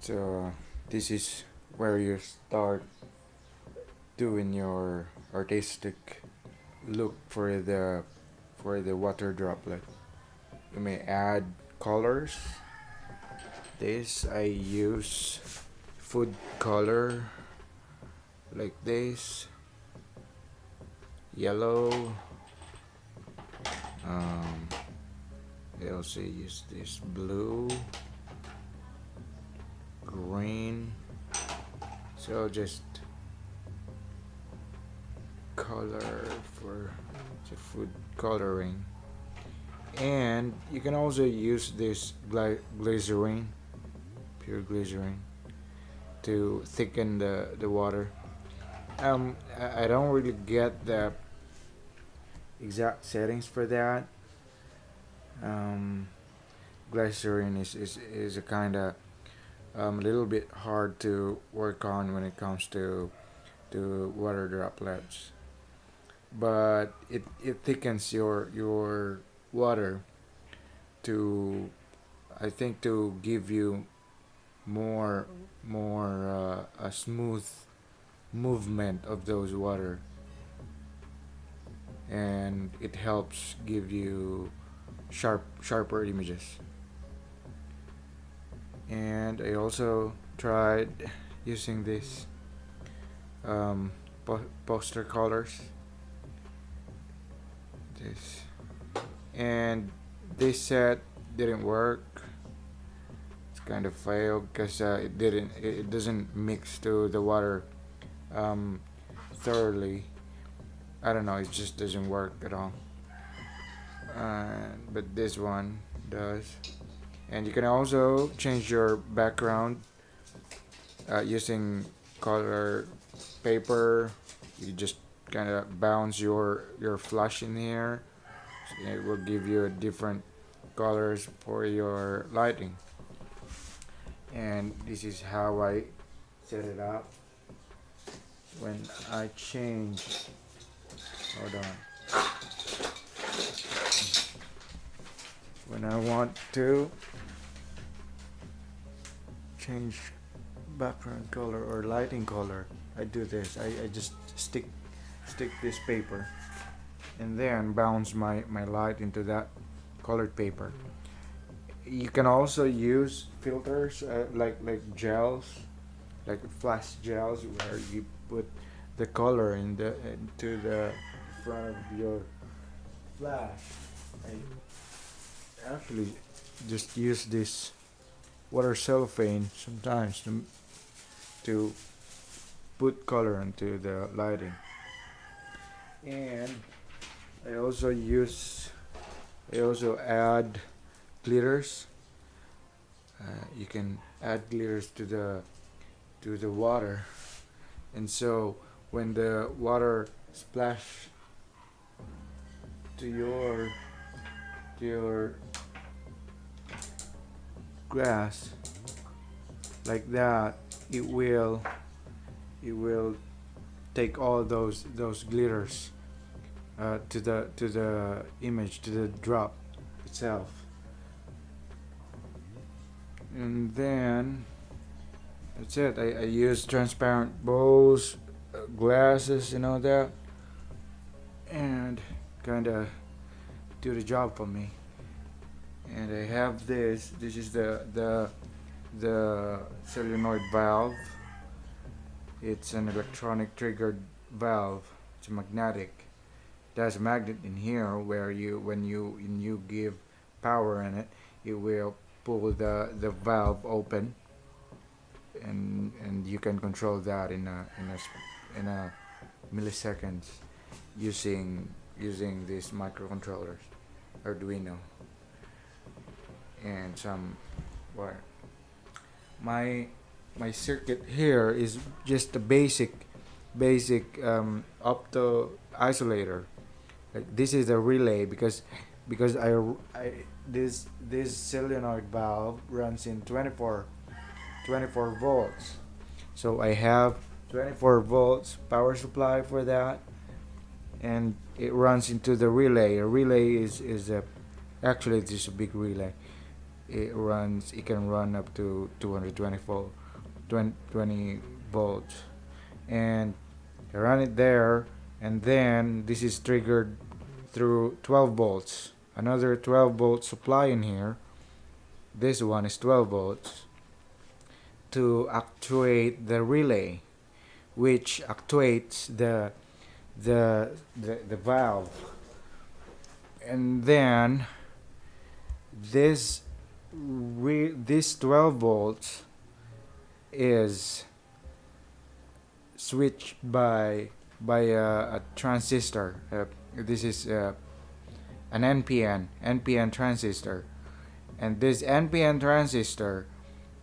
So this is where you start doing your artistic look for the water droplet. You may add colors. This I use food color like this, yellow. Um, I also use this blue, green. So just color for the food coloring. And you can also use this glycerine, pure glycerine, to thicken the water. I don't really get the exact settings for that. Um, Glycerine is a kind of little bit hard to work on when it comes to water droplets, but it thickens your water to, I think, to give you more a smooth movement of those water, and it helps give you sharper images. And I also tried using this um, poster colors, this, and this set didn't work. It's kind of failed because it doesn't mix to the water um, thoroughly. I don't know, it just doesn't work at all. But this one does. And you can also change your background using color paper. You just kind of bounce your flash in here. So it will give you different colors for your lighting. And this is how I set it up. When I change, hold on. When I want to change background color or lighting color, I do this. I just stick this paper and then bounce my light into that colored paper. You can also use filters like gels, like flash gels, where you put the color into the front of your flash. I actually just use this water cellophane sometimes to put color into the lighting. And I also use I also add glitters. You can add glitters to the water, and so when the water splash to your grass like that, it will take all those glitters to the image, to the drop itself. And then that's it. I use transparent bowls, glasses, that, and kind of do the job for me. And I have this. This is the solenoid valve. It's an electronic triggered valve. It's magnetic. There's a magnet in here where when you give power in it, it will pull the valve open, and you can control that in a milliseconds using these microcontrollers, Arduino, and some wire. My circuit here is just a basic opto isolator. Like, this is a relay because this solenoid valve runs in 24 volts. So I have 24 volts power supply for that, and it runs into the relay. A relay is a actually, it's just a big relay. it can run up to 220 volt, 20 volts, and I run it there, and then this is triggered through 12 volts, another 12 volt supply in here. This one is 12 volts to actuate the relay, which actuates the valve. And then this this 12 volts is switched by a transistor. This is an NPN transistor, and this NPN transistor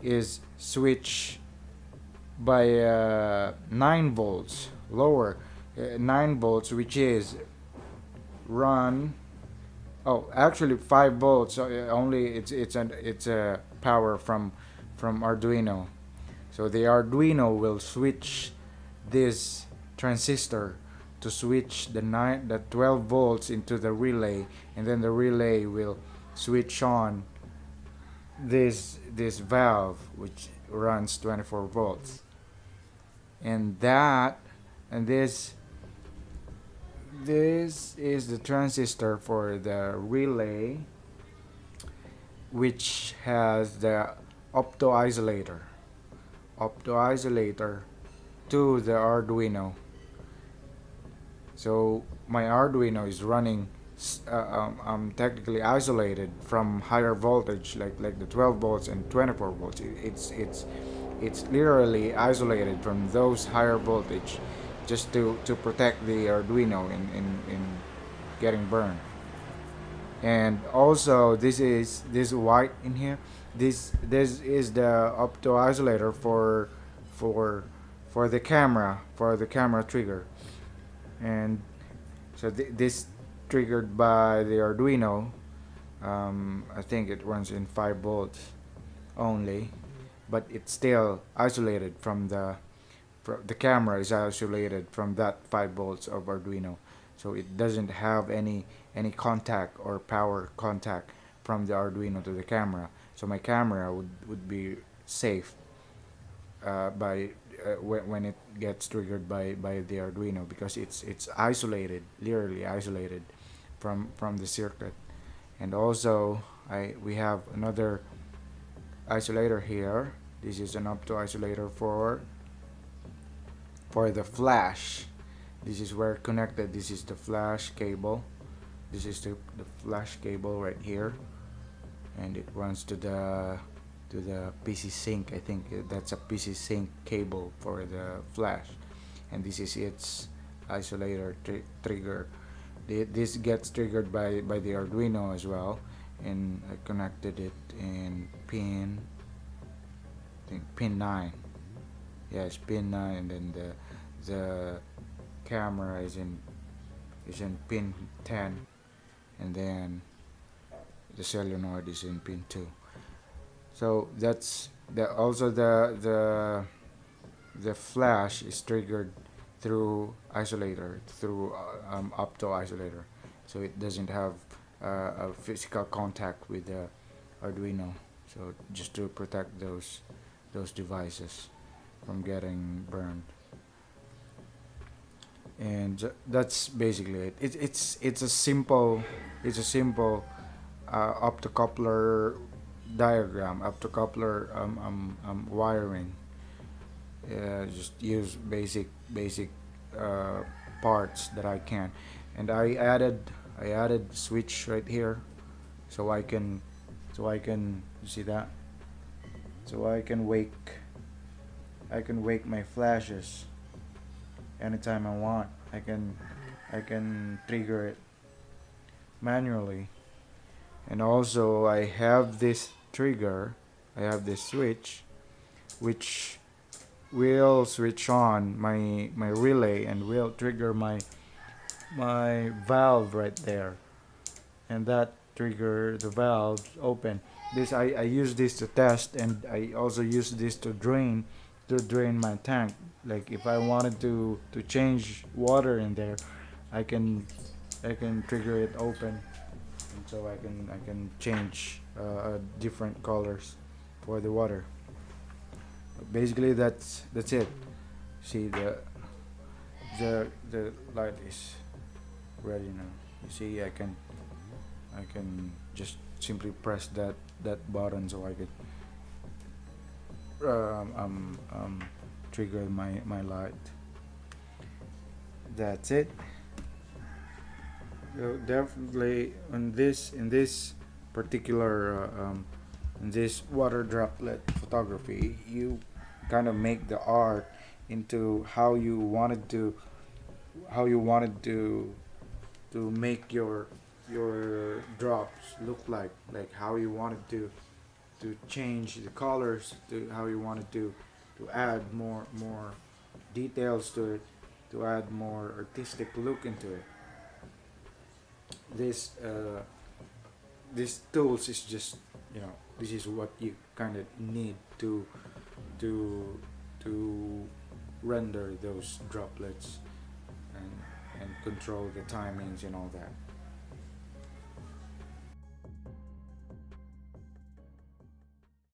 is switched by 9 volts lower, 9 volts, which is run, oh, actually 5 volts, so only it's a power from Arduino. So the Arduino will switch this transistor to switch the 12 volts into the relay, and then the relay will switch on this valve, which runs 24 volts. And this is the transistor for the relay, which has the opto-isolator to the Arduino. So my Arduino is running technically isolated from higher voltage, like the 12 volts and 24 volts. It's literally isolated from those higher voltage, just to protect the Arduino in getting burned. And also this white in here, this is the opto isolator for the camera trigger. And so this triggered by the Arduino. I think it runs in 5 volts only, but it's still isolated from the camera is isolated from that 5 volts of Arduino, so it doesn't have any contact or power contact from the Arduino to the camera. So my camera would be safe by when it gets triggered by the Arduino, because it's isolated, literally isolated from the circuit. And also we have another isolator here. This is an opto isolator for the flash. This is where connected. This is the flash cable. This is the flash cable right here, and it runs to the PC sync. I think that's a PC sync cable for the flash, and this is its isolator trigger. This gets triggered by the Arduino as well, and I connected it in pin, I think pin 9. Yes, pin 9, and then the camera is in pin 10, and then the solenoid is in pin 2. So that's also the flash is triggered through isolator, through opto isolator, so it doesn't have a physical contact with the Arduino, so just to protect those devices from getting burned. And that's basically it. It's a simple optocoupler diagram, optocoupler wiring. Just use basic parts that I can, and I added switch right here, so I can you see that, so I can wake my flashes anytime I want. I can trigger it manually. And also I have this trigger, I have this switch, which will switch on my relay and will trigger my valve right there, and that trigger the valve open. This I use this to test, and I also use this to drain my tank. Like if I wanted to change water in there, I can trigger it open, and so I can change different colors for the water. Basically, that's it. See, the light is ready now. You see, I can just simply press that button so I could um, um, um, trigger my light. That's it. Definitely in this particular in this water droplet photography, you kind of make the art into how you wanted to make your drops look like how you wanted to change the colors, to how you wanted to add more details to it, to add more artistic look into it. This uh, this tools is just, this is what you kind of need to to render those droplets and and control the timings and all that.